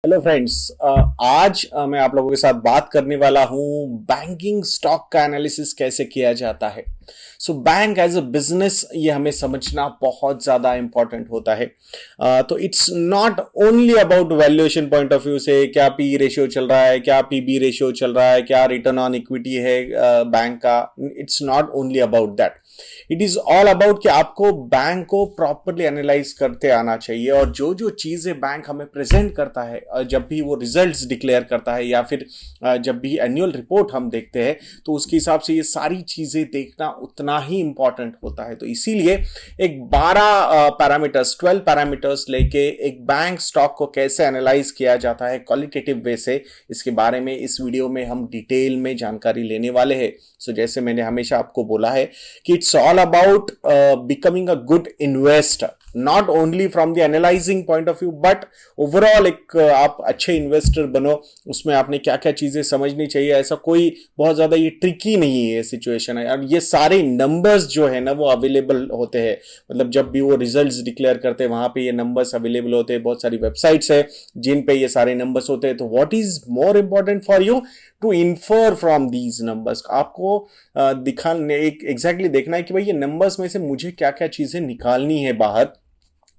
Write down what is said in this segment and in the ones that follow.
Hello friends. आज मैं आप लोगों के साथ बात करने वाला हूं बैंकिंग स्टॉक का एनालिसिस कैसे किया जाता है। बैंक एज अ बिजनेस ये हमें समझना बहुत ज्यादा इंपॉर्टेंट होता है। तो it's not only about valuation point of view से क्या पी रेशियो चल रहा है, क्या पीबी रेशियो चल रहा है, क्या रिटर्न ऑन इक्विटी है बैंक का। It's not only about that, it is all about कि आपको बैंक को प्रॉपरली एनालाइज करते आना चाहिए और जो जो चीजें बैंक हमें प्रेजेंट करता है, जब भी वो रिजल्ट्स डिक्लेयर करता है या फिर जब भी एनुअल रिपोर्ट हम देखते हैं, तो उसके हिसाब से ये सारी चीजें देखना उतना ही इंपॉर्टेंट होता है। तो इसीलिए एक 12 पैरामीटर्स 12 पैरामीटर्स लेके एक बैंक स्टॉक को कैसे एनालाइज किया जाता है क्वालिटेटिव वे से, इसके बारे में इस वीडियो में हम डिटेल में जानकारी लेने वाले हैं। जैसे मैंने हमेशा आपको बोला है कि it's all about becoming a good investor, not only from the analyzing point of view but overall एक आप अच्छे इन्वेस्टर बनो, उसमें आपने क्या क्या चीजें समझनी चाहिए। ऐसा कोई बहुत ज्यादा ये ट्रिकी नहीं है ये सिचुएशन है, और ये सारे नंबर्स जो है ना वो अवेलेबल होते हैं। मतलब जब भी वो रिजल्ट्स डिक्लेयर करते हैं वहां पे ये नंबर्स अवेलेबल होते हैं। बहुत सारी वेबसाइट्स है जिन पे ये सारे नंबर्स होते हैं। तो what is more important for you to infer from these numbers, आपको दिखाने एग्जैक्टली देखना है कि भाई ये नंबर्स में से मुझे क्या क्या चीजें निकालनी है बाहर।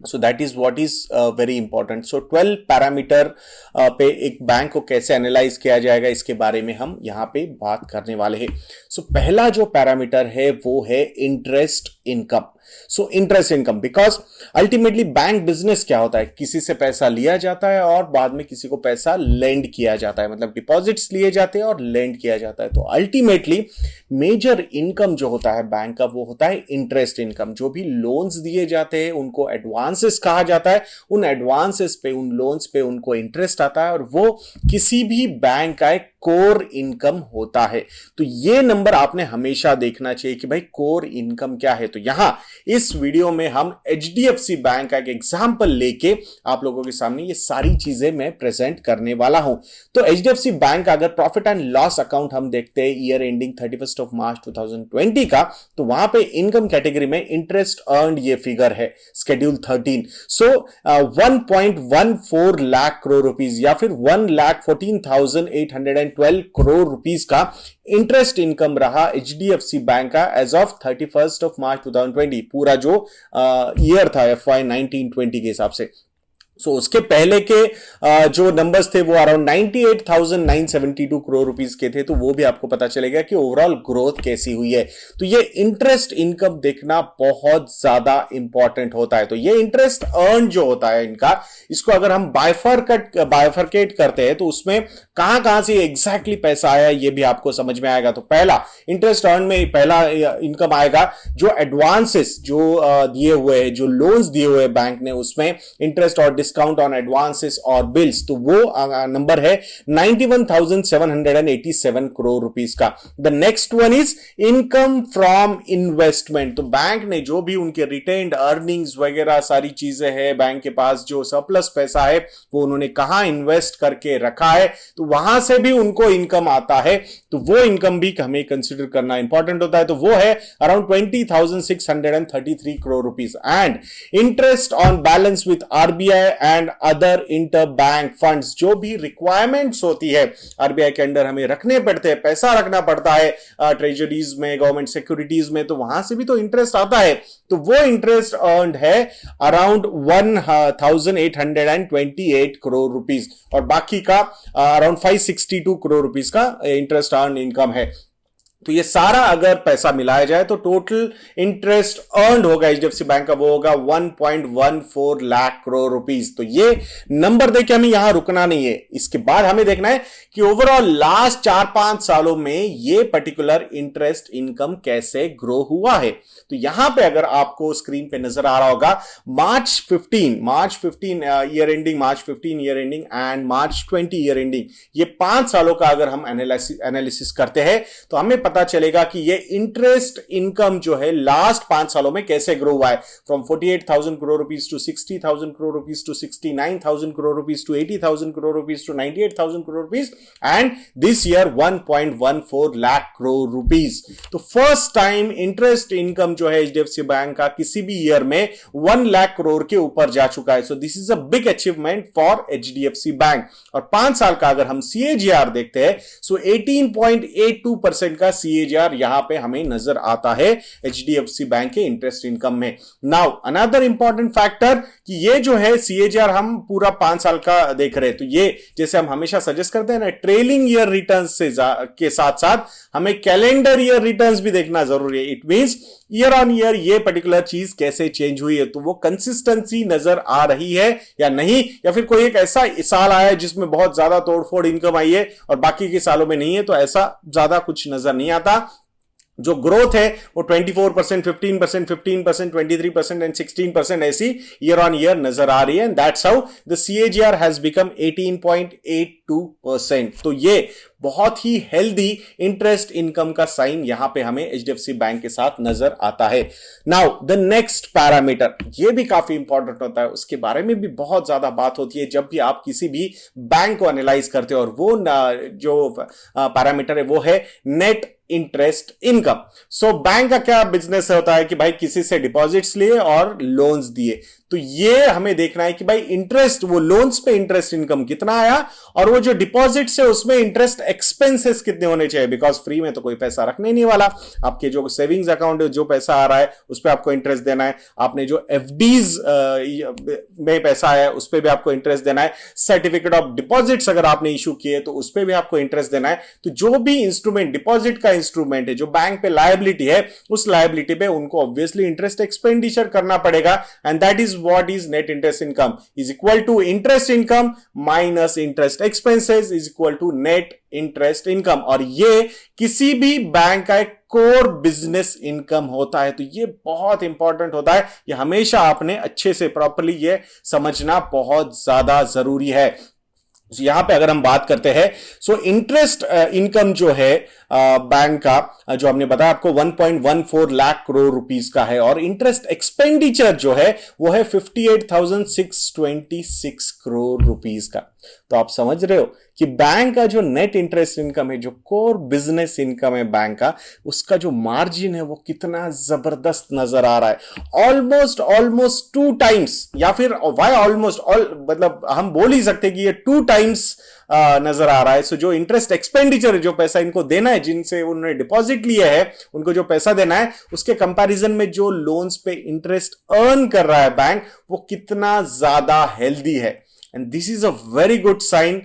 सो that is what is very important. 12 parameter पे एक बैंक को कैसे एनालाइज किया जाएगा इसके बारे में हम यहां पे बात करने वाले हैं। पहला जो पैरामीटर है वो है interest income. Interest income, because ultimately bank business क्या होता है, किसी से पैसा लिया जाता है और बाद में किसी को पैसा लेंड किया जाता है, मतलब डिपॉजिट्स लिए जाते हैं और लेंड किया जाता है। तो अल्टीमेटली मेजर इनकम जो होता है बैंक का वो होता है इंटरेस्ट इनकम। जो भी लोन्स दिए जाते हैं उनको एडवांसेस कहा जाता है, उन एडवांसेस पे, उन लोन्स पे उनको इंटरेस्ट आता है और वो किसी भी बैंक का एक कोर इनकम होता है। तो ये नंबर आपने हमेशा देखना चाहिए कि भाई कोर इनकम क्या है। तो यहां इस वीडियो में हम एचडीएफसी बैंक का एक एग्जांपल लेके आप लोगों के सामने ये सारी चीजें मैं प्रेजेंट करने वाला हूं। तो एचडीएफसी बैंक का अगर प्रॉफिट एंड लॉस अकाउंट हम देखते हैं ईयर एंडिंग 31 ऑफ मार्च 2020 का, तो वहां पे इनकम कैटेगरी में इंटरेस्ट अर्न्ड ये फिगर है शेड्यूल 13। 1.14 लाख करोड़ रुपीस या फिर 1,14,812 करोड़ रुपीस का इंटरेस्ट इनकम रहा एचडीएफसी बैंक का एज ऑफ 31 ऑफ मार्च 2020, पूरा जो ईयर था FY 19-20 के हिसाब से। उसके पहले के जो नंबर्स थे वो अराउंड 98,972 करोड़ रुपीस के थे। तो वो भी आपको पता चलेगा कि ओवरऑल ग्रोथ कैसी हुई है। तो ये इंटरेस्ट इनकम देखना बहुत ज्यादा इंपॉर्टेंट होता है। तो ये इंटरेस्ट अर्न जो होता है इनका, इसको अगर हम बाइफरकेट करते हैं तो उसमें कहां कहां से एग्जैक्टली पैसा आया ये भी आपको समझ में आएगा। तो पहला इंटरेस्ट अर्न में पहला इनकम आएगा जो एडवांसेस जो दिए हुए हैं, जो लोन्स दिए हुए बैंक ने, उसमें इंटरेस्ट और डिस्काउंट ऑन एडवांसेस और बिल्स, तो वो नंबर है 91,787 करोड़ रुपीस का। The next one is income from investment. तो बैंक ने जो भी उनके रिटेन्ड अर्निंग्स वगैरह सारी चीजें हैं, बैंक के पास जो सरप्लस पैसा है वो उन्होंने कहां इन्वेस्ट करके रखा है, तो वहां से भी उनको इनकम आता है। तो वो इनकम भी हमें कंसिडर करना इंपॉर्टेंट होता है। तो वो है around 20,633 crore rupees. And interest on balance with RBI and other inter bank funds, जो भी रिक्वायरमेंट्स होती है आरबीआई के अंडर हमें रखने पड़ते हैं, पैसा रखना पड़ता है ट्रेजरीज में, गवर्नमेंट सिक्योरिटीज में, तो वहां से भी तो इंटरेस्ट आता है। तो वो इंटरेस्ट अर्न्ड है अराउंड 1,828 करोड़ रुपीस और बाकी का अराउंड 562 करोड़ रुपीस का इंटरेस्ट अर्न इनकम है। तो ये सारा अगर पैसा मिलाया जाए तो टोटल इंटरेस्ट अर्न्ड होगा एचडीएफसी बैंक का, वो होगा 1.14 लाख करोड़ रुपीस। तो ये नंबर देके हमें यहां रुकना नहीं है, इसके बाद हमें देखना है कि ओवरऑल लास्ट 4-5 सालों में ये पर्टिकुलर इंटरेस्ट इनकम कैसे ग्रो हुआ है। तो यहां पे अगर आपको स्क्रीन पे नजर आ रहा होगा मार्च 15 year ending, March 15 year ending and March 20 year ending, ये 5 सालों का अगर हम एनालिसिस करते हैं तो हमें पता पता चलेगा कि ये इंटरेस्ट इनकम जो है लास्ट 5 सालों में कैसे ग्रो हुआ है, from 48,000 crore rupees to 60,000 crore rupees to 69,000 crore rupees to 80,000 crore rupees to 98,000 crore rupees and this year 1.14 lakh crore rupees. तो फर्स्ट टाइम इंटरेस्ट इनकम जो है एचडीएफसी बैंक का किसी भी ईयर में 1 लाख करोड़ के ऊपर जा चुका है। So this is a big achievement for HDFC bank. और 5 साल का अगर हम सीएजीआर देखते हैं, सो 18.82% का सीएजीआर यहां पे हमें नजर आता है एचडीएफसी बैंक के इंटरेस्ट इनकम में। नाउ अनदर इंपॉर्टेंट फैक्टर कि ये जो है सीएजीआर हम पूरा 5 साल का देख रहे हैं, तो ये जैसे हम हमेशा सजेस्ट करते हैं ना, ट्रेलिंग ईयर रिटर्न्स से के साथ साथ हमें कैलेंडर ईयर रिटर्न्स भी देखना जरूरी है। It means year on year ये पर्टिकुलर चीज कैसे चेंज हुई है, तो वो कंसिस्टेंसी नजर आ रही है या नहीं, या फिर कोई एक ऐसा साल आया है जिसमें बहुत ज्यादा तोड़फोड़ इनकम आई है और बाकी के सालों में नहीं है, तो ऐसा ज्यादा कुछ नजर नहीं आता। जो ग्रोथ है वो 24%, 15%, 15%, 23% एंड 16% ऐसी ईयर ऑन ईयर नजर आ रही है। And that's how the CAGR has become 18.82%। तो ये बहुत ही हेल्दी इंटरेस्ट इनकम का साइन यहां पे हमें एचडीएफसी बैंक के साथ नजर आता है। नाउ द नेक्स्ट पैरामीटर, ये भी काफी इंपॉर्टेंट होता है, उसके बारे में भी बहुत ज्यादा बात होती है जब भी आप किसी भी बैंक को एनालाइज करते हो, और वो जो पैरामीटर है वो है net interest income. So bank का क्या बिजनेस होता है कि भाई किसी से डिपॉजिट्स लिए और लोन्स दिए, तो ये हमें देखना है कि भाई इंटरेस्ट, वो लोन्स पे इंटरेस्ट इनकम कितना आया और वो जो डिपॉजिट्स है उसमें इंटरेस्ट एक्सपेंसेस कितने होने चाहिए, बिकॉज फ्री में तो कोई पैसा रखने नहीं वाला। आपके जो सेविंग्स अकाउंट है, जो पैसा आ रहा है उस पर आपको इंटरेस्ट देना है, आपने जो एफडीज में पैसा आया उस पर भी आपको इंटरेस्ट देना है, सर्टिफिकेट ऑफ डिपॉजिट्स अगर आपने इशू किए तो उस पर भी आपको इंटरेस्ट देना है। तो जो भी इंस्ट्रूमेंट, डिपॉजिट का इंस्ट्रूमेंट है, जो बैंक पे लायबिलिटी है, उस लायबिलिटी पे उनको ऑब्वियसली इंटरेस्ट एक्सपेंडिचर करना पड़ेगा। And that is what is net interest income is equal to interest income minus interest expenses is equal to net interest income। और ये किसी भी बैंक का एक कोर बिजनेस इनकम होता है, तो ये बहुत इंपॉर्टेंट होता है। ये हमेशा आपने अच्छे से प्रॉपर्ली ये समझना बहुत ज्यादा जरूरी है। तो यहां पे अगर हम बात करते हैं, सो इंटरेस्ट इनकम जो है बैंक का, जो हमने बताया आपको 1.14 लाख करोड़ रुपीस का है, और इंटरेस्ट एक्सपेंडिचर जो है वो है 58,626 करोड़ रुपीस का। तो आप समझ रहे हो कि बैंक का जो नेट इंटरेस्ट इनकम है, जो कोर बिजनेस इनकम है बैंक का, उसका जो मार्जिन है वो कितना जबरदस्त नजर आ रहा है। ऑलमोस्ट 2 टाइम्स, या फिर वाई ऑलमोस्ट, मतलब हम बोल ही सकते कि ये 2 टाइम्स नजर आ रहा है। सो जो इंटरेस्ट एक्सपेंडिचर है, जो पैसा इनको देना है, जिनसे उन्होंने डिपॉजिट लिया है उनको जो पैसा देना है, उसके कंपैरिजन में जो लोन्स पे इंटरेस्ट अर्न कर रहा है बैंक, वो कितना ज्यादा हेल्दी है। And this is a very good sign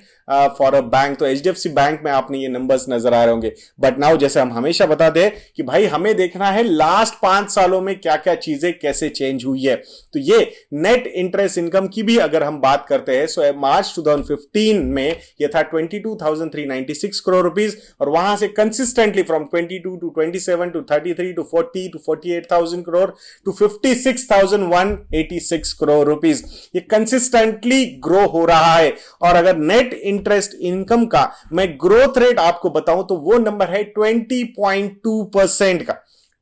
for a bank. तो एचडीएफसी बैंक में आपने ये नंबर्स नजर आ रहे होंगे, बट नाउ जैसे हम हमेशा बताते हैं कि भाई हमें देखना है लास्ट 5 सालों में क्या क्या चीजें कैसे चेंज हुई है। तो ये नेट इंटरेस्ट इनकम की भी अगर हम बात करते हैं, सो मार्च 2015 में ये था 22,396 करोड़ रुपीस, और वहां से consistently from 22 to 27 to 33 to 40 to 48,000 crore to 56,186 crore rupees, ये कंसिस्टेंटली ग्रो हो रहा है। और अगर नेट इंटरेस्ट इनकम का मैं ग्रोथ रेट आपको बताऊं तो वो नंबर है 20.2% का।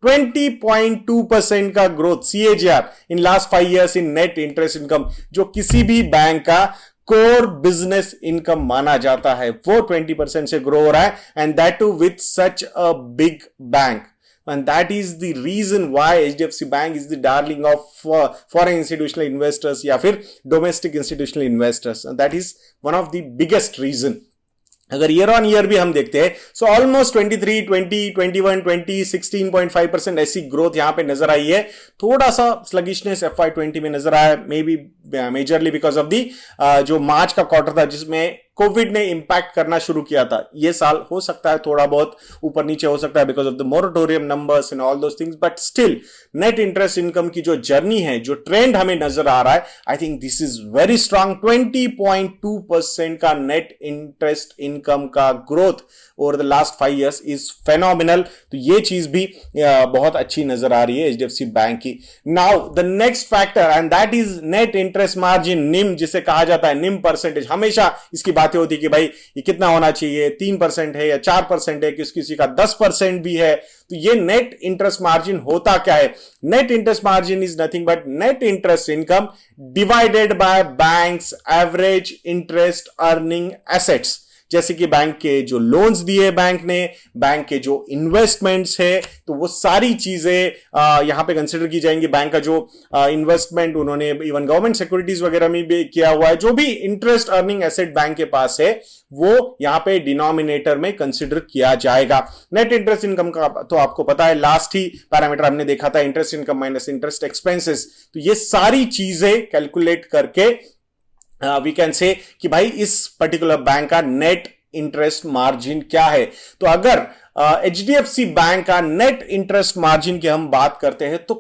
20.2% का growth CAGR in last 5 years in net interest income, जो किसी भी बैंक का कोर बिजनेस इनकम माना जाता है, वो 20% से ग्रो हो रहा है, and that too with such a big bank. And that is the reason why HDFC Bank is the darling of foreign institutional investors या फिर domestic institutional investors. And that is one of the biggest reason. अगर year on year भी हम देखते हैं, so almost 23, 20, 21, 20, 16.5% ऐसी growth यहां पे नजर आई है। थोड़ा सा स्लगिशनेस FY20 में नजर आया, may be majorly because of the जो मार्च का क्वार्टर था जिसमें कोविड ने इंपैक्ट करना शुरू किया था। ये साल हो सकता है थोड़ा बहुत ऊपर नीचे हो सकता है because of the moratorium numbers and all those things, but still net interest income की जो जर्नी है, जो ट्रेंड हमें नजर आ रहा है, आई think this is very strong. 20.2% का नेट इंटरेस्ट इनकम का growth over the last 5 years is phenomenal. तो ये चीज भी बहुत अच्छी नजर आ रही है एचडीएफसी बैंक की। Now the next factor and that is net interest margin, निम जिसे कहा जाता है, निम परसेंटेज, हमेशा इसकी बात बातें होती कि भाई ये कितना होना चाहिए, 3% है या 4% है, किसी का 10% भी है। तो ये नेट इंटरेस्ट मार्जिन होता क्या है? Net interest margin is nothing but net interest income divided by banks average interest earning assets. जैसे कि बैंक के जो लोन्स दिए बैंक ने, बैंक के जो इन्वेस्टमेंट्स है, तो वो सारी चीजें यहां पे कंसिडर की जाएंगी। बैंक का जो इन्वेस्टमेंट उन्होंने इवन गवर्नमेंट सिक्योरिटीज वगैरह में भी किया हुआ है, जो भी इंटरेस्ट अर्निंग एसेट बैंक के पास है वो यहां पे डिनोमिनेटर में कंसिडर किया जाएगा। नेट इंटरेस्ट इनकम का तो आपको पता है, लास्ट ही पैरामीटर हमने देखा था, interest income minus interest expenses. तो ये सारी चीजें कैलकुलेट करके वी कैन से कि भाई इस पर्टिकुलर बैंक का नेट इंटरेस्ट मार्जिन क्या है। तो अगर एचडीएफसी बैंक का नेट इंटरेस्ट मार्जिन की हम बात करते हैं तो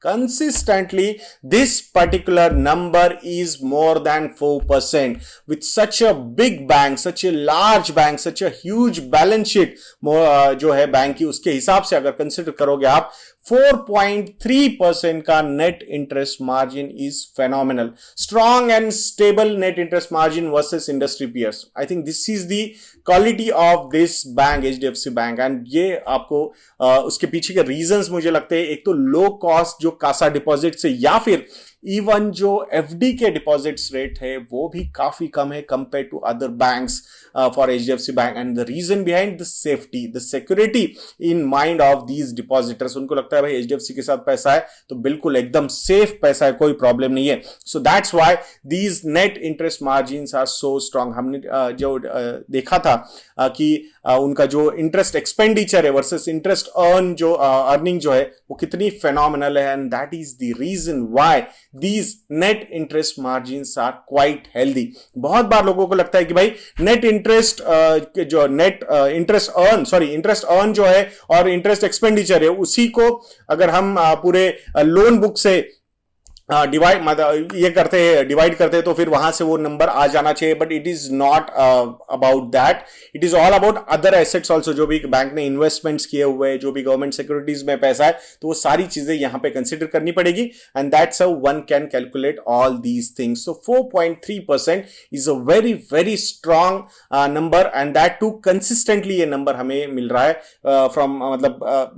consistently this particular number is more than 4%। With such a big bank, such a large bank, such a huge balance sheet जो है बैंक की, उसके हिसाब से अगर कंसिडर करोगे आप, 4.3% का net interest margin is phenomenal. Strong and stable net interest margin versus industry peers. I think this is the quality of this bank, HDFC bank. And ये आपको उसके पीछे के रीजंस मुझे लगते हैं, एक तो लो कॉस्ट जो कासा डिपॉजिट से, या फिर इवन जो एफडी के डिपॉजिट्स रेट है वो भी काफी कम है compare to other banks for HDFC bank. And the reason behind the safety, the security in mind of these depositors. उनको लगता है भाई एचडीएफसी के साथ पैसा है तो बिल्कुल एकदम सेफ पैसा है, कोई प्रॉब्लम नहीं है। So that's why these net interest margins are so strong. हमने जो देखा था कि उनका जो इंटरेस्ट एक्सपेंडिचर है वर्सेस इंटरेस्ट अर्निंग जो है वो कितनी फेनोमिनल है। And that is the reason why these net interest margins are quite healthy। बहुत बार लोगों को लगता है कि भाई नेट इंटरेस्ट इंटरेस्ट अर्न जो है और इंटरेस्ट एक्सपेंडिचर है, उसी को अगर हम पूरे लोन बुक से डिवाइड करते हैं तो फिर वहां से वो नंबर आ जाना चाहिए। But it is not about that, it is all about other assets also. जो भी बैंक ने इन्वेस्टमेंट्स किए हुए हैं, जो भी गवर्नमेंट सिक्योरिटीज में पैसा है, तो वो सारी चीजें यहां पे कंसिडर करनी पड़ेगी। And that's how one can calculate all these things. So 4.3% is a very very strong number, and that too consistently ये नंबर हमें मिल रहा है फ्रॉम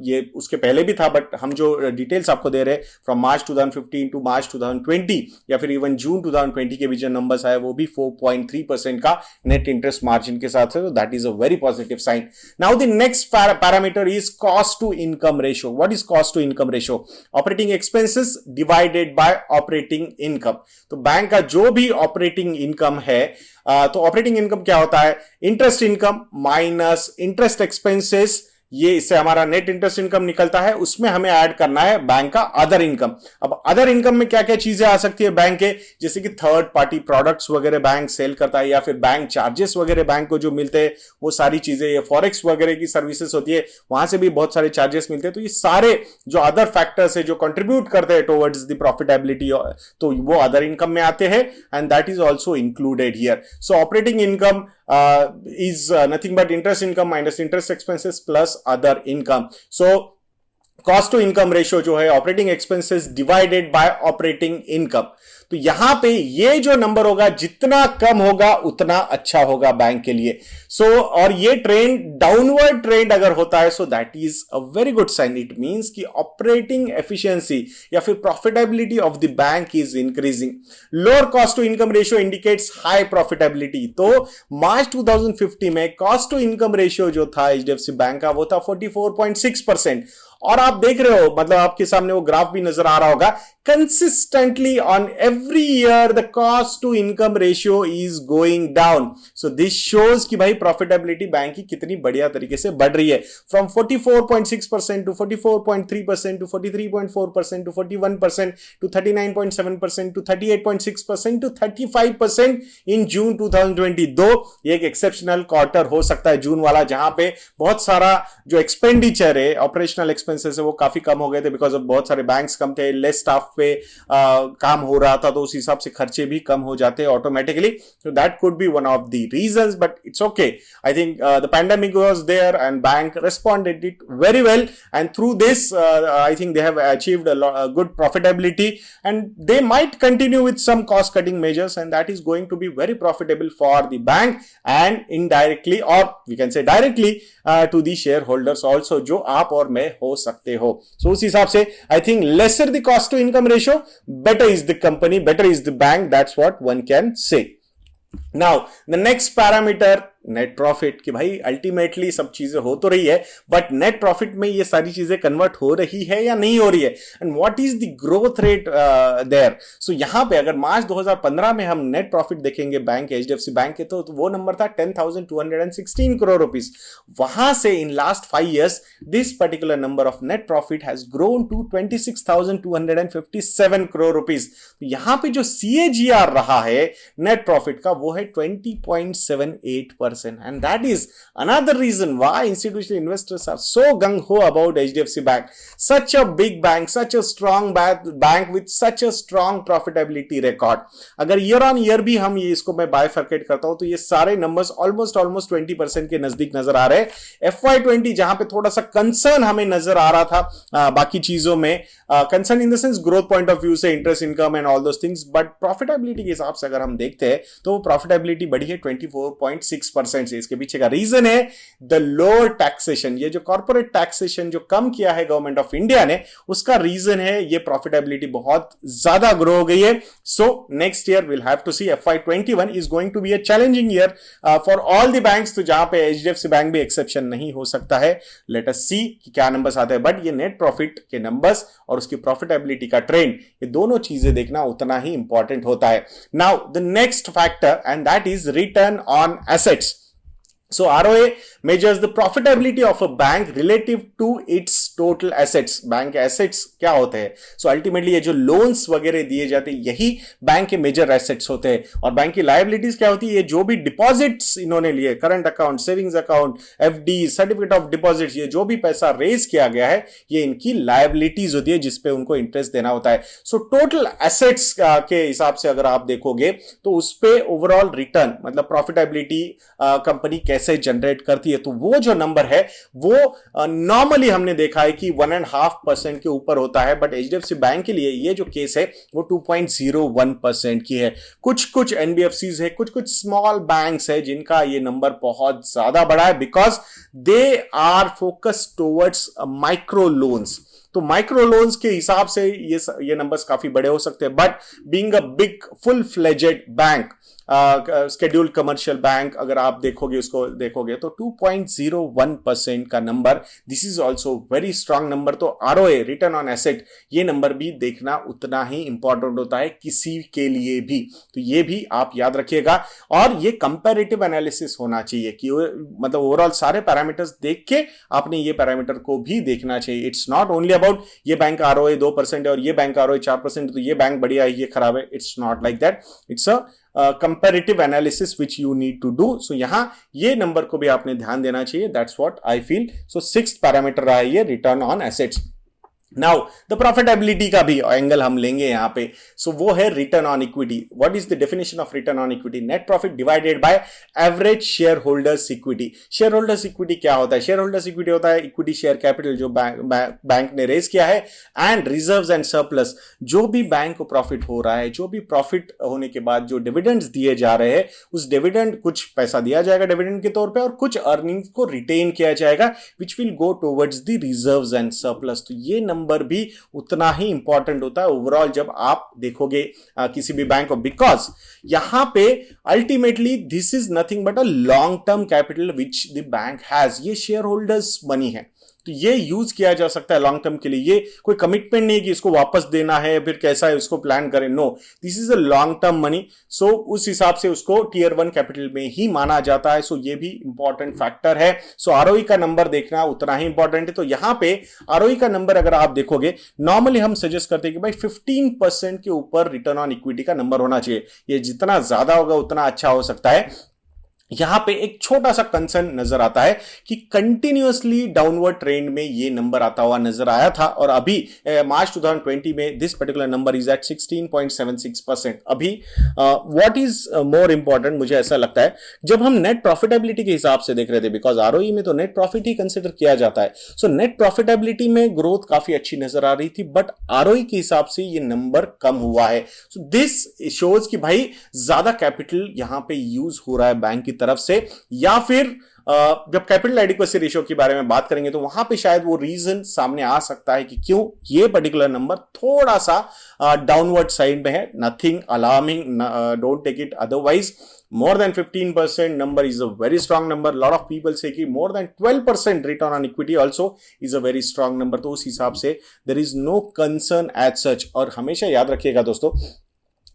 ये उसके पहले भी था, बट हम जो डिटेल्स आपको दे रहे हैं फ्रॉम मार्च 2015 टू मार्च 2020 या फिर इवन जून 2020 के बीच जो नंबर्स आए वो भी 4.3% का नेट इंटरेस्ट मार्जिन के साथ है। That is a very positive sign. Now the next parameter is cost to income ratio. What is cost to income ratio? Operating expenses divided by operating income. तो bank का जो भी operating income है, तो operating income क्या होता है? Interest income minus interest expenses, ये इससे हमारा नेट इंटरेस्ट इनकम निकलता है, उसमें हमें ऐड करना है बैंक का अदर इनकम। अब अदर इनकम में क्या क्या चीजें आ सकती है बैंक के, जैसे कि थर्ड पार्टी प्रोडक्ट्स वगैरह बैंक सेल करता है, या फिर बैंक चार्जेस वगैरह बैंक को जो मिलते हैं वो सारी चीजें, ये फॉरेक्स वगैरह की सर्विसेज होती है, वहां से भी बहुत सारे चार्जेस मिलते हैं। तो ये सारे जो अदर फैक्टर्स है जो कंट्रीब्यूट करते हैं टुवर्ड्स द प्रॉफिटेबिलिटी, तो वो अदर इनकम में आते हैं, and that is also included here. So operating income is nothing but interest income minus interest expenses plus other income. So cost to income ratio जो है operating expenses divided by operating income. तो यहां पे ये जो number होगा जितना कम होगा उतना अच्छा होगा बैंक के लिए। और ये ट्रेंड डाउनवर्ड ट्रेंड अगर होता है, so that is a very good sign. It means कि ऑपरेटिंग एफिशिएंसी या फिर profitability of the bank is increasing. Lower cost to income ratio indicates high profitability. तो मार्च 2050 में कॉस्ट टू इनकम रेशियो जो था एचडीएफसी बैंक का वो था 44.6%। और आप देख रहे हो, मतलब आपके सामने वो ग्राफ भी नजर आ रहा होगा, consistently on every year the cost to income ratio is going down. So this shows कि भाई profitability बैंक की कितनी बढ़िया तरीके से बढ़ रही है, from 44.6% to 44.3% to 43.4% to 41% to 39.7% to 38.6% to 35% in June 2020। दो ये एक एक्सेप्शनल क्वार्टर हो सकता है जून वाला, जहां पे बहुत सारा जो एक्सपेंडिचर है, ऑपरेशनल एक्सपेंसेस है, वो काफी कम हो गए थे बिकॉज ऑफ बहुत सारे बैंक्स कम थे, लेस स्टाफ पे काम हो रहा था, तो उस हिसाब से खर्चे भी कम हो जाते हैं automatically. So that could be one of the reasons, but it's okay. I think the pandemic was there and bank responded it very well, and through this I think they have achieved a good profitability, and they might continue with some cost cutting measures, and that is going to be very profitable for the bank and indirectly, or we can say directly, to the shareholders also, जो आप और मैं हो सकते हो. So उस हिसाब से I think lesser the cost to income ratio, better is the company, better is the bank. That's what one can say. Now the next parameter, net profit, कि भाई अल्टीमेटली सब चीजें हो तो रही है, बट नेट प्रॉफिट में ये सारी चीजें कन्वर्ट हो रही है या नहीं हो रही है, and what is the growth rate there. So यहां पे अगर मार्च 2015 में हम नेट प्रॉफिट देखेंगे बैंक, एचडीएफसी बैंक के, तो वो नंबर था 10,216 करोड़ रुपीस. वहां से in last 5 years this particular number of net profit has grown to 26,257 crore rupees. यहां पे जो CAGR रहा है नेट प्रॉफिट का, वो है 20.78%. And that is another reason why institutional investors are so gung-ho about HDFC Bank. Such a big bank, such a strong bank with such a strong profitability record. अगर year on year भी हम ये इसको मैं bifurcate करता हूं, तो ये सारे numbers almost 20% के नजदीक नजर आ रहे हैं. FY20 जहां पे थोड़ा सा कंसर्न हमें नजर आ रहा था बाकी चीजों में, concern in the sense growth point of view से, interest income and all those things, but profitability के हिसाब से अगर हम देखते हैं तो प्रॉफिटेबिलिटी बढ़ी है 24.6% से. इसके पीछे का रीजन है द लोअर टैक्सेशन. ये जो कॉर्पोरेट टैक्सेशन जो कम किया है गवर्नमेंट ऑफ इंडिया ने, उसका रीजन है ये प्रॉफिटेबिलिटी बहुत ज्यादा ग्रो हो गई है. So next year will have to see. FY21 is going to be a challenging year for all the banks, तो जहां पे एचडीएफसी बैंक भी एक्सेप्शन नहीं हो सकता है. लेट अस सी कि क्या नंबर्स आते हैं, बट ये नेट प्रॉफिट के नंबर्स और उसकी प्रॉफिटेबिलिटी का ट्रेंड, ये दोनों चीजें देखना उतना ही इंपॉर्टेंट होता है. Now the next factor, and that is return on assets. So ROA measures the profitability of a bank relative to its total assets. Bank के assets क्या होते हैं? So ultimately ये जो loans वगैरह दिए जाते हैं, यही बैंक के major assets होते हैं. और बैंक की liabilities क्या होती है? ये जो भी deposits इन्होंने लिए, current account, savings account, FD, certificate of deposits, ये जो भी पैसा raise किया गया है, ये इनकी liabilities होती है जिसपे उनको interest देना होता है. So total assets के हिसाब से अगर आप देखोगे तो उसपे overall return, मतलब profitability कंपनी कैसे जनरेट करती है, तो वो जो नंबर है वो नॉर्मली हमने देखा है कि 1.5% के ऊपर होता है, बट एचडीएफसी बैंक के लिए ये जो केस है वो 2.01% की है. कुछ एनबीएफसीज है, कुछ स्मॉल बैंक्स है जिनका ये नंबर बहुत ज्यादा बड़ा है, because they are focused towards micro loans. तो माइक्रो लोन्स के हिसाब से ये नंबर्स काफी बड़े हो सकते हैं, but being a big full fledged bank, scheduled commercial bank अगर आप देखोगे तो 2.01% का number, this is also very strong number. तो आरओए, रिटर्न ऑन एसेट, ये नंबर भी देखना उतना ही इंपॉर्टेंट होता है किसी के लिए भी. तो ये भी आप याद रखिएगा, और ये कंपैरेटिव एनालिसिस होना चाहिए कि मतलब ओवरऑल सारे पैरामीटर्स देख के आपने ये पैरामीटर को भी देखना चाहिए. इट्स नॉट ओनली अबाउट ये बैंक आरओए 2% है और ये बैंक आरओए 4%, तो ये बैंक बढ़िया है, ये खराब है. It's not like that. It's a comparative analysis which you need to do. So यहां ये नंबर को भी आपने ध्यान देना चाहिए. That's what I feel. So 6th parameter रहा है ये return on assets. Now the profitability का भी एंगल हम लेंगे यहां पे. सो वो है return on equity. What is the definition of return on equity? Net profit divided by average share holders equity. Share holders equity क्या होता है? शेयर होल्डर्स इक्विटी होता है इक्विटी शेयर कैपिटल जो बैंक ने रेज किया है, एंड रिजर्व्स एंड सरप्लस. जो भी बैंक को प्रॉफिट हो रहा है, जो भी प्रॉफिट होने के बाद जो डिविडेंड्स दिए जा रहे हैं, उस डिविडेंड, कुछ पैसा दिया जाएगा डिविडेंड के तौर पे और कुछ अर्निंग्स को रिटेन किया जाएगा, which will go towards the reserves and surplus. तो ये नंबर भी उतना ही इंपॉर्टेंट होता है ओवरऑल जब आप देखोगे किसी भी बैंक को, बिकॉज यहां पे ultimately this is nothing but a long term capital which the bank has. ये शेयर होल्डर्स मनी है, तो ये यूज किया जा सकता है लॉन्ग टर्म के लिए. ये कोई कमिटमेंट नहीं है कि इसको वापस देना है, फिर कैसा है उसको प्लान करें. No, this is a long term money. So उस हिसाब से उसको टियर 1 कैपिटल में ही माना जाता है. सो ये भी इंपॉर्टेंट फैक्टर है. सो आरओई का नंबर देखना उतना ही इंपॉर्टेंट है. तो यहां पे आरओई का नंबर अगर आप देखोगे, नॉर्मली हम सजेस्ट करते हैं कि भाई 15% के ऊपर रिटर्न ऑन इक्विटी का नंबर होना चाहिए. ये जितना ज्यादा होगा उतना अच्छा हो सकता है. यहां पे एक छोटा सा कंसर्न नजर आता है कि कंटिन्यूअसली डाउनवर्ड ट्रेंड में ये नंबर आता हुआ नजर आया था, और अभी मार्च 2020 में this particular number is at 16.76%। अभी व्हाट इज मोर इंपॉर्टेंट मुझे ऐसा लगता है, जब हम नेट प्रॉफिटेबिलिटी के हिसाब से देख रहे थे, बिकॉज आरओई में तो नेट प्रॉफिट ही कंसिडर किया जाता है, सो नेट प्रॉफिटेबिलिटी में ग्रोथ काफी अच्छी नजर आ रही थी, बट आरओई के हिसाब से ये नंबर कम हुआ है। सो दिस शोज कि भाई ज्यादा कैपिटल यहां पे यूज हो रहा है बैंक की तरफ से, या फिर जब कैपिटल एडिक्वेसी रेशियो के बारे में बात करेंगे तो वहां पे शायद वो रीजन सामने आ सकता है कि क्यों ये पर्टिकुलर नंबर थोड़ा सा डाउनवर्ड साइड में है। Nothing alarming, don't take it otherwise. More than 15% number is a very strong number. Lot of people say कि more than 12% return on equity also is a very strong number. तो उस हिसाब से there is no concern as such। और हमेशा याद रखिएगा दोस्तों,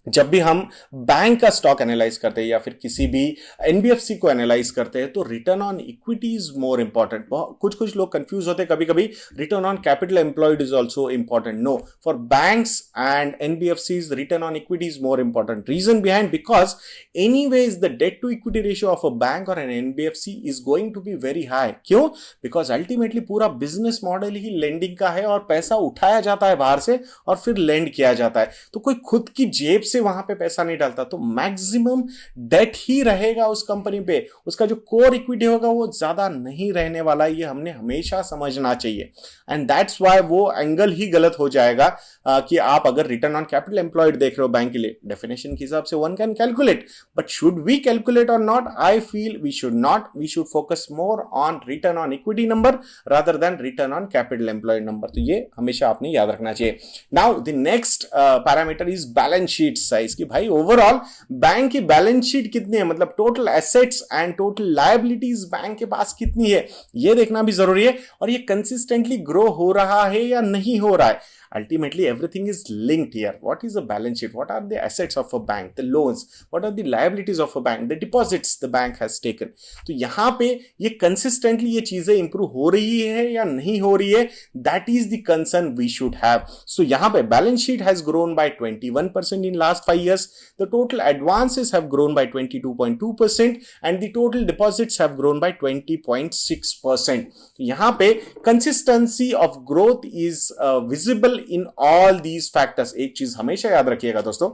जब भी हम बैंक का स्टॉक एनालाइज करते हैं या फिर किसी भी एनबीएफसी को एनालाइज करते हैं, तो return on equity is more important. कुछ लोग कंफ्यूज होते हैं कभी कभी, return on capital employed is also important. No, for banks and NBFCs return on equity is more important. Reason behind, because anyways the debt to equity ratio of a bank और an NBFC is going to be very high. क्यों? Because ultimately पूरा business model ही lending का है, और पैसा उठाया जाता है बाहर से और फिर लेंड किया जाता है। तो कोई खुद की जेब से वहां पे पैसा नहीं डालता, तो मैक्सिमम डेट ही रहेगा उस कंपनी पे। उसका जो कोर इक्विटी होगा वो ज्यादा नहीं रहने वाला, ये हमने हमेशा समझना चाहिए। एंड दैट्स व्हाई वो एंगल ही गलत हो जाएगा कि आप अगर रिटर्न ऑन कैपिटल एम्प्लॉयड देख रहे हो बैंक के लिए, डेफिनेशन के हिसाब से one can calculate, but should we calculate or not? I feel we should not. We should focus more on return on equity number rather than return on capital employed number. तो ये हमेशा आपने याद रखना चाहिए। Now the next parameter is balance sheet size, कि भाई overall bank की बैलेंस शीट कितनी है, मतलब total assets and total liabilities bank के पास कितनी है, ये देखना भी जरूरी है। और ये कंसिस्टेंटली ग्रो हो रहा है या नहीं हो रहा है। Ultimately, everything is linked here. What is the balance sheet? What are the assets of a bank? The loans? What are the liabilities of a bank? The deposits the bank has taken. तो यहाँ पे ये consistently ये चीजें improve हो रही है या नहीं हो रही है, that is the concern we should have. So यहाँ पे balance sheet has grown by 21% in last 5 years. The total advances have grown by 22.2% and the total deposits have grown by 20.6%. यहाँ पे consistency of growth is visible in all these factors. एक चीज हमेशा याद रखिएगा दोस्तों,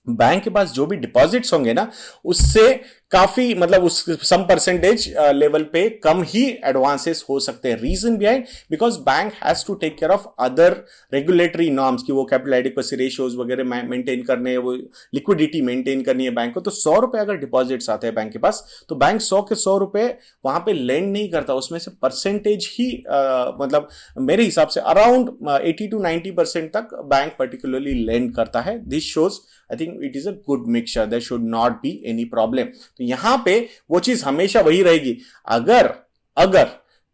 बैंक के पास जो भी डिपॉजिट्स होंगे ना, उससे काफी मतलब उस सम परसेंटेज लेवल पे कम ही एडवांसेस हो सकते हैं। Reason behind, because bank has to take care of other regulatory norms, कि वो कैपिटल एडिक्वेसी रेशियोज वगैरह मेंटेन करने, वो लिक्विडिटी मेंटेन करनी है बैंक को। तो 100 रुपए अगर डिपॉजिट्स आते हैं बैंक के पास, तो बैंक 100 के 100 रुपए वहां पे लेंड नहीं करता, उसमें से परसेंटेज ही मतलब मेरे हिसाब से अराउंड 80 to 90% तक बैंक पर्टिकुलरली लेंड करता है। This shows I think it is a good mixture. There should not be any problem. तो यहां पे वो चीज हमेशा वही रहेगी। अगर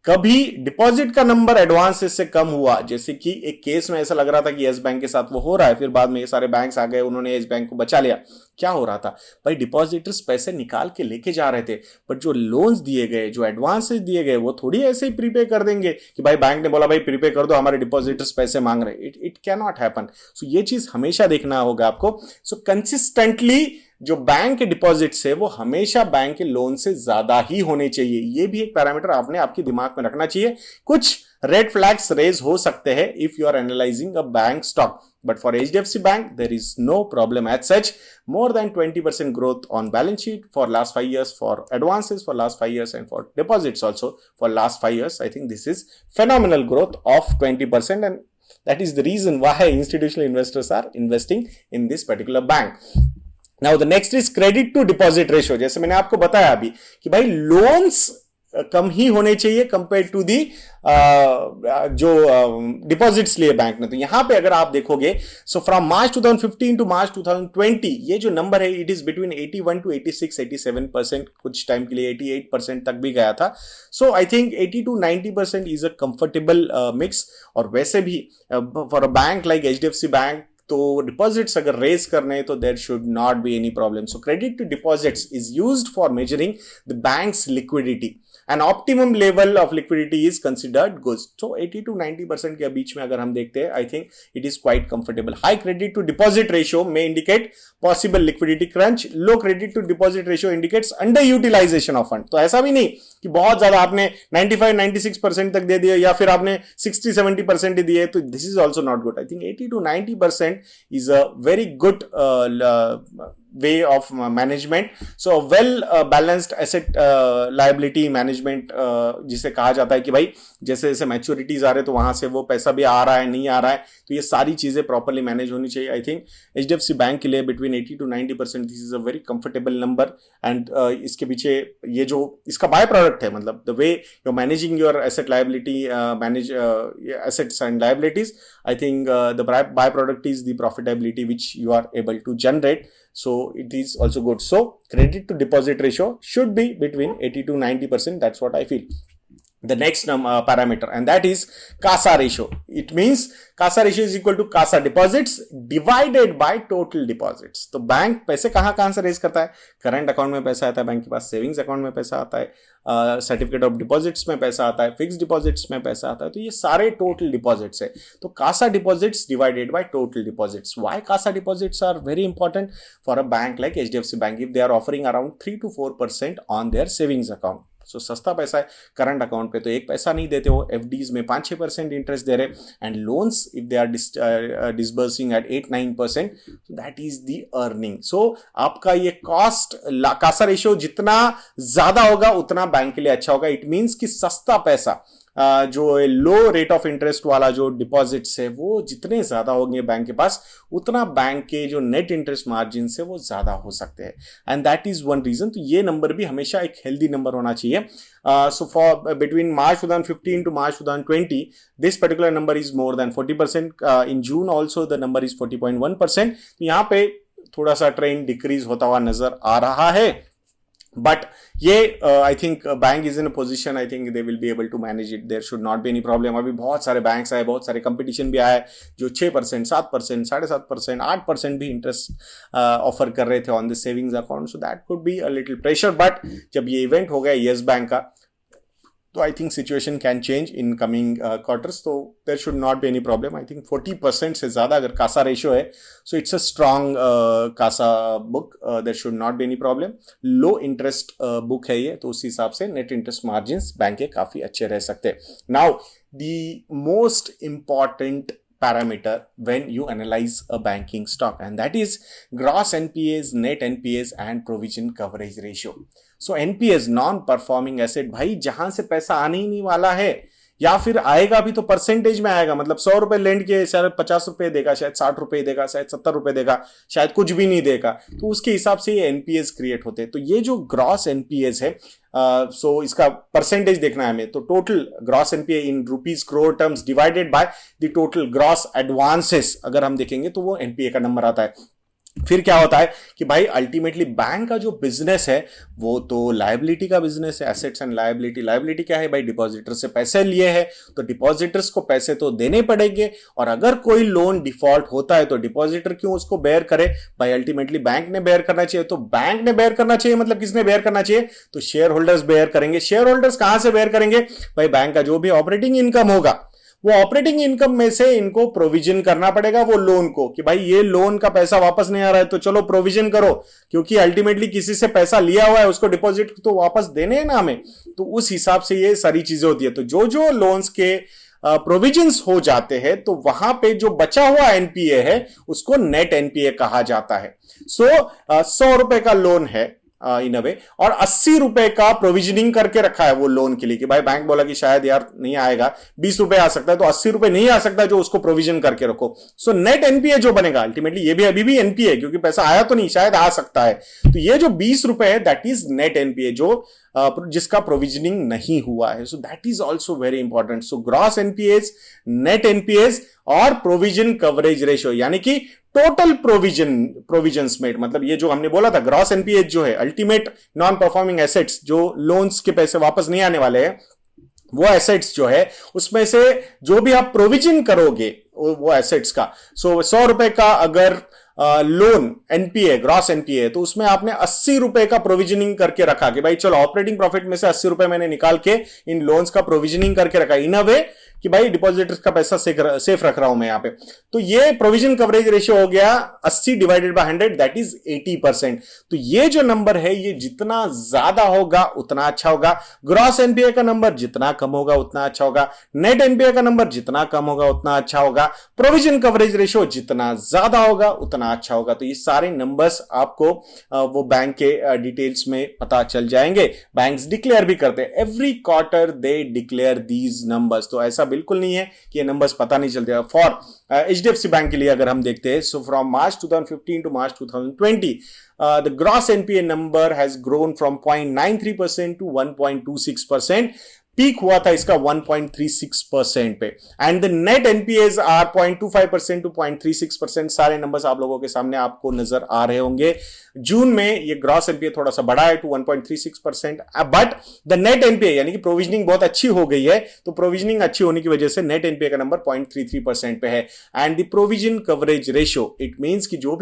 कभी डिपॉजिट का नंबर एडवांसेस से कम हुआ, जैसे कि एक केस में ऐसा लग रहा था कि यस बैंक के साथ वो हो रहा है, फिर बाद में ये सारे बैंक्स आ गए, उन्होंने यस बैंक को बचा लिया। क्या हो रहा था भाई, डिपॉजिटर्स पैसे निकाल के लेके जा रहे थे, बट जो लोन्स दिए गए, जो एडवांसेस दिए गए, वो थोड़ी ऐसे ही प्रीपे कर देंगे कि भाई बैंक ने बोला भाई प्रीपे कर दो, हमारे डिपॉजिटर्स पैसे मांग रहे। It can not happen. So ये चीज हमेशा देखना होगा आपको। सो कंसिस्टेंटली जो बैंक के डिपॉजिट्स है वो हमेशा बैंक के लोन से ज्यादा ही होने चाहिए। ये भी एक पैरामीटर आपने आपके दिमाग में रखना चाहिए। कुछ रेड फ्लैग्स रेज हो सकते हैं if you are analysing a bank stock, but for HDFC Bank there is no problem as such. More than 20% growth on balance sheet for last 5 years, for advances for last 5 years, and for deposits also for last 5 years. I think this is phenomenal growth of 20%, and that is the reason why institutional investors are investing in this particular bank. Now the next is credit to deposit ratio. जैसे मैंने आपको बताया अभी कि भाई loans कम ही होने चाहिए compare to the जो डिपॉजिट्स लिए बैंक ने। तो यहां पे अगर आप देखोगे, सो फ्रॉम मार्च 2015 टू मार्च 2020 ये जो नंबर है, इट इज बिटवीन 81 to 86, 87%, कुछ टाइम के लिए 88% तक भी गया था। So I think 80 to 90% is a comfortable mix. और वैसे भी for a bank like HDFC bank, तो डिपॉजिट्स अगर रेज करने तो there should not be any problem. So credit to deposits is used for measuring the bank's liquidity. An optimum level of liquidity is considered good. So 80 to 90% के बीच में अगर हम देखते हैं, I think it is quite comfortable. High credit to deposit ratio may indicate possible liquidity crunch. Low credit to deposit ratio indicates under utilisation of fund. तो ऐसा भी नहीं कि बहुत ज्यादा आपने 95-96% तक दे दिया या फिर आपने 60-70% ही दिए, तो this is also not good. I think 80 to 90% is a very good way of management. So well balanced asset liability management जिसे कहा जाता है कि भाई जैसे जैसे मैच्योरिटीज आ रहे तो वहां से वो पैसा भी आ रहा है नहीं आ रहा है, तो ये सारी चीजें प्रॉपरली मैनेज होनी चाहिए. आई थिंक HDFC बैंक के लिए between 80 to 90% this is a very comfortable number. And इसके पीछे ये जो इसका बाय प्रोडक्ट है, मतलब the way you managing your asset liability, manage assets and liabilities, I think the by product is the profitability which you are able to generate. So it is also good. So credit to deposit ratio should be between 80 to 90%. That's what I feel. The next parameter, and that is CASA ratio. It means CASA ratio is equal to CASA deposits divided by total deposits. तो bank पैसे कहाँ से raise करता है? Current account में पैसा आता है बैंक के पास, सेविंग्स अकाउंट में पैसा आता है, सर्टिफिकेट ऑफ डिपॉजिट्स में पैसा आता है, फिक्स डिपॉजिट्स में पैसा आता है. तो ये सारे टोटल डिपॉजिट्स है. तो CASA deposits divided by total deposits. Why CASA deposits are very important for a bank like HDFC bank if they are offering around 3 to 4% on their savings account. So सस्ता पैसा है. Current account पे तो एक पैसा नहीं देते हो, एफडीज में 5-6% इंटरेस्ट दे रहे, and loans if they are disbursing at 8-9%, that is the earning. So आपका ये कॉस्ट कासा रेशियो जितना ज्यादा होगा उतना बैंक के लिए अच्छा होगा. इट मीन्स कि सस्ता पैसा जो लो रेट ऑफ इंटरेस्ट वाला जो डिपॉजिट्स है वो जितने ज्यादा होंगे बैंक के पास, उतना बैंक के जो नेट इंटरेस्ट मार्जिन से वो ज्यादा हो सकते हैं. And that is one reason. तो ये नंबर भी हमेशा एक हेल्दी नंबर होना चाहिए. So for between March 2015 to March 2020, this particular number is more than 40%. In June also the number is 40.1%. तो यहाँ पे थोड़ा सा ट्रेंड डिक्रीज होता हुआ नजर आ रहा है. बट ये I think bank is in a position, I think they will be able to manage it. There should not be any problem. अभी बहुत सारे बैंक्स आए, बहुत सारे कंपटीशन भी आया है जो 6%, 7%, 7.5%, 8% भी इंटरेस्ट ऑफर कर रहे थे on the savings account. So that could be a little pressure. But जब ये इवेंट हो गया येस बैंक का, तो I think situation can change in coming quarters. तो there should not be any problem. I think 40% से ज्यादा अगर कासा रेशियो है, so it's a strong CASA book. There should not be any problem. Low interest book है ये, तो उस हिसाब से नेट इंटरेस्ट मार्जिन्स बैंक के काफी अच्छे रह सकते हैं. Now the most important parameter when you analyze a banking stock, and that is gross NPAs, net NPAs and provision coverage ratio. So NPAs, non performing asset, भाई जहां से पैसा आने ही नहीं वाला है या फिर आएगा भी तो परसेंटेज में आएगा. मतलब 100 रुपए लेंड के शायद 50 रुपए देगा, शायद 60 रुपए देगा, शायद 70 रुपए देगा, शायद कुछ भी नहीं देगा. तो उसके हिसाब से ये एनपीएस क्रिएट होते हैं. तो ये जो ग्रॉस एनपीएस है, सो इसका परसेंटेज देखना है हमें. तो total gross NPA in rupees crore terms divided by the total gross advances अगर हम देखेंगे तो वो एनपीए का नंबर आता है. फिर क्या होता है कि भाई अल्टीमेटली बैंक का जो बिजनेस है वो तो लायबिलिटी का बिजनेस है. Assets and liability. लायबिलिटी क्या है भाई? डिपॉजिटर से पैसे लिए हैं तो डिपॉजिटर्स को पैसे तो देने पड़ेंगे, और अगर कोई लोन डिफॉल्ट होता है तो डिपॉजिटर क्यों उसको बेयर करे भाई? अल्टीमेटली बैंक ने बेयर करना चाहिए. तो बैंक ने बेयर करना चाहिए मतलब किसने बेयर करना चाहिए? तो शेयर होल्डर्स बेयर करेंगे. शेयर होल्डर्स कहां से बेयर करेंगे भाई? बैंक का जो भी ऑपरेटिंग इनकम होगा वो ऑपरेटिंग इनकम में से इनको प्रोविजन करना पड़ेगा वो लोन को, कि भाई ये लोन का पैसा वापस नहीं आ रहा है तो चलो प्रोविजन करो, क्योंकि अल्टीमेटली किसी से पैसा लिया हुआ है उसको डिपॉजिट तो वापस देने हैं ना हमें. तो उस हिसाब से ये सारी चीजें होती है. तो जो जो लोन्स के प्रोविजंस हो जाते हैं तो वहां पे जो बचा हुआ एनपीए है उसको नेट एनपीए कहा जाता है. सो 100 रुपए का लोन है इन अ वे, और 80 रुपए का प्रोविजनिंग करके रखा है वो लोन के लिए, कि भाई बैंक बोला कि शायद यार नहीं आएगा, 20 रुपए आ सकता है, तो 80 रुपए नहीं आ सकता जो उसको प्रोविजन करके रखो. सो नेट एनपीए जो बनेगा अल्टीमेटली, ये भी अभी भी एनपीए क्योंकि पैसा आया तो नहीं, शायद आ सकता है. तो ये जो 20 रुपए है दैट इज नेट एनपीए, जो जिसका प्रोविजनिंग नहीं हुआ है. So that is also very important. So gross NPS, net NPS और प्रोविजन कवरेज रेशियो, यानी कि टोटल प्रोविजंस मेड. मतलब ये जो हमने बोला था ग्रॉस एनपीए जो है अल्टीमेट नॉन परफॉर्मिंग एसेट्स, जो लोन्स के पैसे वापस नहीं आने वाले हैं, वो एसेट्स जो है उसमें से जो भी आप प्रोविजन करोगे वो एसेट्स का. सो 100 रुपए का अगर लोन एनपीए, ग्रॉस एनपीए, तो उसमें आपने 80 रुपए का प्रोविजनिंग करके रखा कि भाई चलो ऑपरेटिंग प्रॉफिट में से 80 रुपए मैंने निकाल के इन लोन्स का प्रोविजनिंग करके रखा, इन अ वे कि भाई डिपॉजिटर्स का पैसा सेफ रख रहा हूं मैं यहां पे। तो ये प्रोविजन कवरेज रेशियो हो गया 80 डिवाइडेड बाय 100, दैट इज 80%। तो ये जो नंबर है ये जितना ज्यादा होगा उतना अच्छा होगा। ग्रॉस एनपीए का नंबर जितना कम होगा उतना अच्छा होगा। नेट एनपीए का नंबर जितना कम होगा उतना अच्छा होगा। प्रोविजन कवरेज रेशियो जितना ज्यादा होगा उतना अच्छा होगा। तो ये सारे नंबर्स आपको वो बैंक के डिटेल्स में पता चल जाएंगे। बैंक्स डिक्लेयर भी करते हैं, every quarter they declare these numbers. तो ऐसा बिल्कुल नहीं है कि ये नंबर्स पता नहीं चलते। फॉर एचडीएफसी बैंक के लिए अगर हम देखते हैं, so from March 2015 to March 2020 the gross NPA number has grown from 0.93% to 1.26%. Peak हुआ था इसका 1.36% पे, and the net NPAs are 0.25% to 0.36%। सारे नंबर्स आप लोगों के सामने आपको नजर आ रहे होंगे। जून में ये ग्रॉस एनपीए थोड़ा सा बढ़ा है to 1.36%, but the net NPA यानी कि प्रोविजनिंग बहुत अच्छी हो गई है, तो प्रोविजनिंग अच्छी होने की वजह से नेट एनपीए का नंबर 0.33% पे है। And the provision coverage ratio, it means कि जो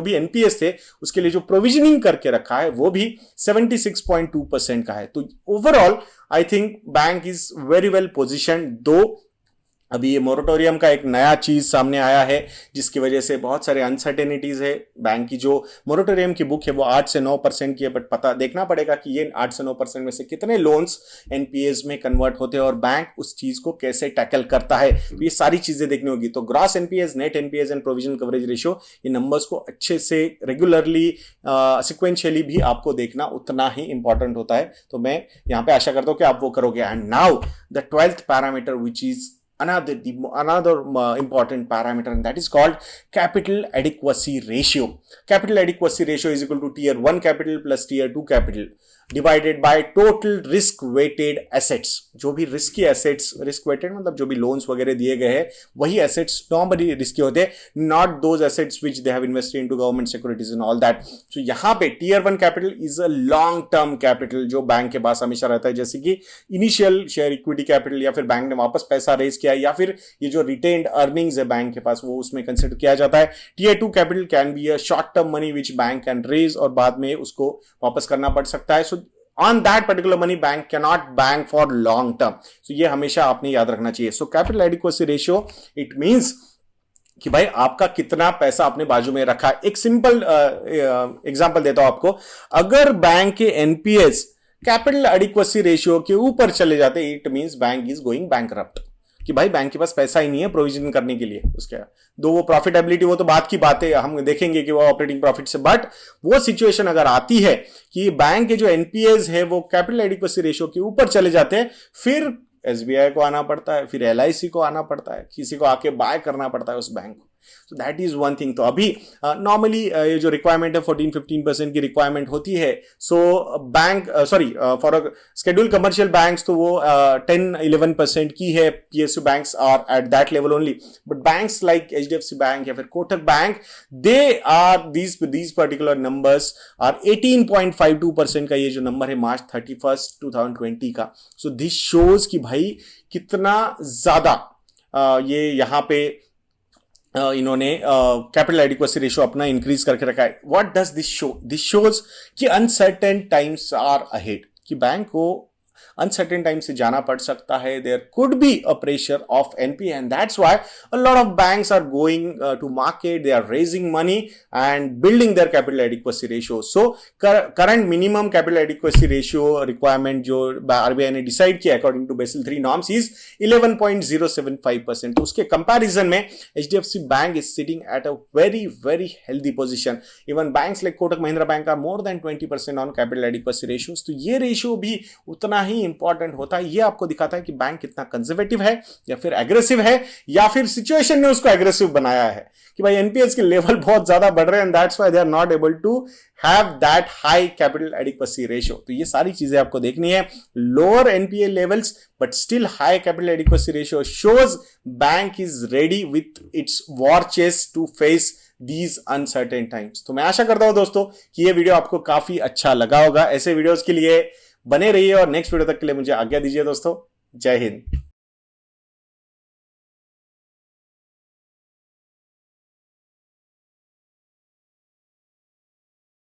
भी एनपीएस थे उसके लिए जो प्रोविजनिंग करके रखा है वो भी 76.2% का है। तो overall I think bank is very well position. दो अभी ये मोरेटोरियम का एक नया चीज सामने आया है जिसकी वजह से बहुत सारे अनसर्टेनिटीज है। बैंक की जो मोरेटोरियम की बुक है वो 8 से 9% की है, बट पता देखना पड़ेगा कि ये 8 से 9% में से कितने लोन्स एनपीएस में कन्वर्ट होते हैं और बैंक उस चीज को कैसे टैकल करता है। तो ये सारी चीजें देखनी होगी। तो gross NPS, net NPS and provision coverage ratio, ये नंबर्स को अच्छे से रेगुलरली सिक्वेंशियली भी आपको देखना उतना ही इंपॉर्टेंट होता है। तो मैं यहां पे आशा करता हूं कि आप वो करोगे। And now the 12th parameter which is another important parameter, and that is called capital adequacy ratio. Capital adequacy ratio is equal to tier 1 capital plus tier 2 capital divided by total risk weighted assets. जो भी risky assets, risk weighted मतलब जो भी loans वगैरह दिए गए हैं वही एसेट्स नॉर्मली रिस्की होते हैं, not those assets which they have invested into government securities and all that. So यहाँ पे tier 1 capital is a long term capital जो बैंक के पास हमेशा रहता है, जैसे कि इनिशियल शेयर इक्विटी कैपिटल या फिर बैंक ने वापस पैसा रेज किया या फिर ये जो रिटेन्ड अर्निंग्स है बैंक के पास वो उसमें कंसिडर किया जाता है। Tier 2 capital can be a short term money which bank can raise और बाद में उसको वापस करना पड़ सकता है। सो on that particular money bank cannot bank for long term. So ये हमेशा आपने याद रखना चाहिए। So capital adequacy ratio it means कि भाई आपका कितना पैसा आपने बाजू में रखा। एक सिंपल एग्जांपल देता हूं आपको, अगर बैंक के एनपीएस कैपिटल एडिक्वेसी रेशियो के ऊपर चले जाते it means bank is going bankrupt, कि भाई बैंक के पास पैसा ही नहीं है प्रोविजन करने के लिए उसके। दो वो प्रॉफिटेबिलिटी वो तो बात की बात है, हम देखेंगे कि वो ऑपरेटिंग प्रॉफिट से, बट वो सिचुएशन अगर आती है कि बैंक के जो एनपीएस है वो कैपिटल एडिक्वेसी रेशियो के ऊपर चले जाते हैं, फिर एसबीआई को आना पड़ता है, फिर एलआईसी को आना पड़ता है, किसी को आके बाय करना पड़ता है उस बैंक को। So that is one thing। तो अभी नॉर्मली ये जो रिक्वायरमेंट है 14-15% की रिक्वायरमेंट होती है। So bank for schedule commercial banks तो वो 10-11% की है। PSU banks are at that level only, but banks like HDFC bank या फिर Kotak bank they are these particular numbers are 18.52% का ये जो नंबर है मार्च 31, 2020 का। सो दिस शोज कि भाई कितना ज्यादा ये यहाँ पे इन्होंने कैपिटल एडिक्वेसी रेशियो अपना इंक्रीज करके रखा है। What does this show? This shows कि अनसर्टेन टाइम्स आर अहेड, कि बैंक को अनसर्टेन टाइम से जाना पड़ सकता है। There could be a pressure of NPA and that's why a lot of banks are going to market, they are raising money and building their capital adequacy ratio. So current minimum capital adequacy ratio requirement जो RBI ने decide किया according to Basel 3 norms is 11.075%। तो उसके comparison में HDFC bank is sitting at a very very healthy position. Even banks like Kotak Mahindra bank are more than 20% on capital adequacy ratios. तो ये ratio भी उतना ही इंपॉर्टेंट होता है। ये आपको दिखाता है कि बैंक कितना कंजर्वेटिव है या फिर एग्रेसिव है, या फिर सिचुएशन ने उसको एग्रेसिव बनाया है कि भाई एनपीएस के लेवल बहुत ज्यादा बढ़ रहे हैं and that's why they are not able to have that high capital adequacy ratio. तो ये सारी चीजें आपको देखनी है। Lower NPA levels but still high capital adequacy ratio shows bank is ready with its war chest to face these uncertain times। तो मैं आशा करता हूं दोस्तों कि ये वीडियो आपको काफी अच्छा लगा होगा। ऐसे वीडियोस के लिए बने रहिए और नेक्स्ट वीडियो तक के लिए मुझे आज्ञा दीजिए दोस्तों। जय हिंद।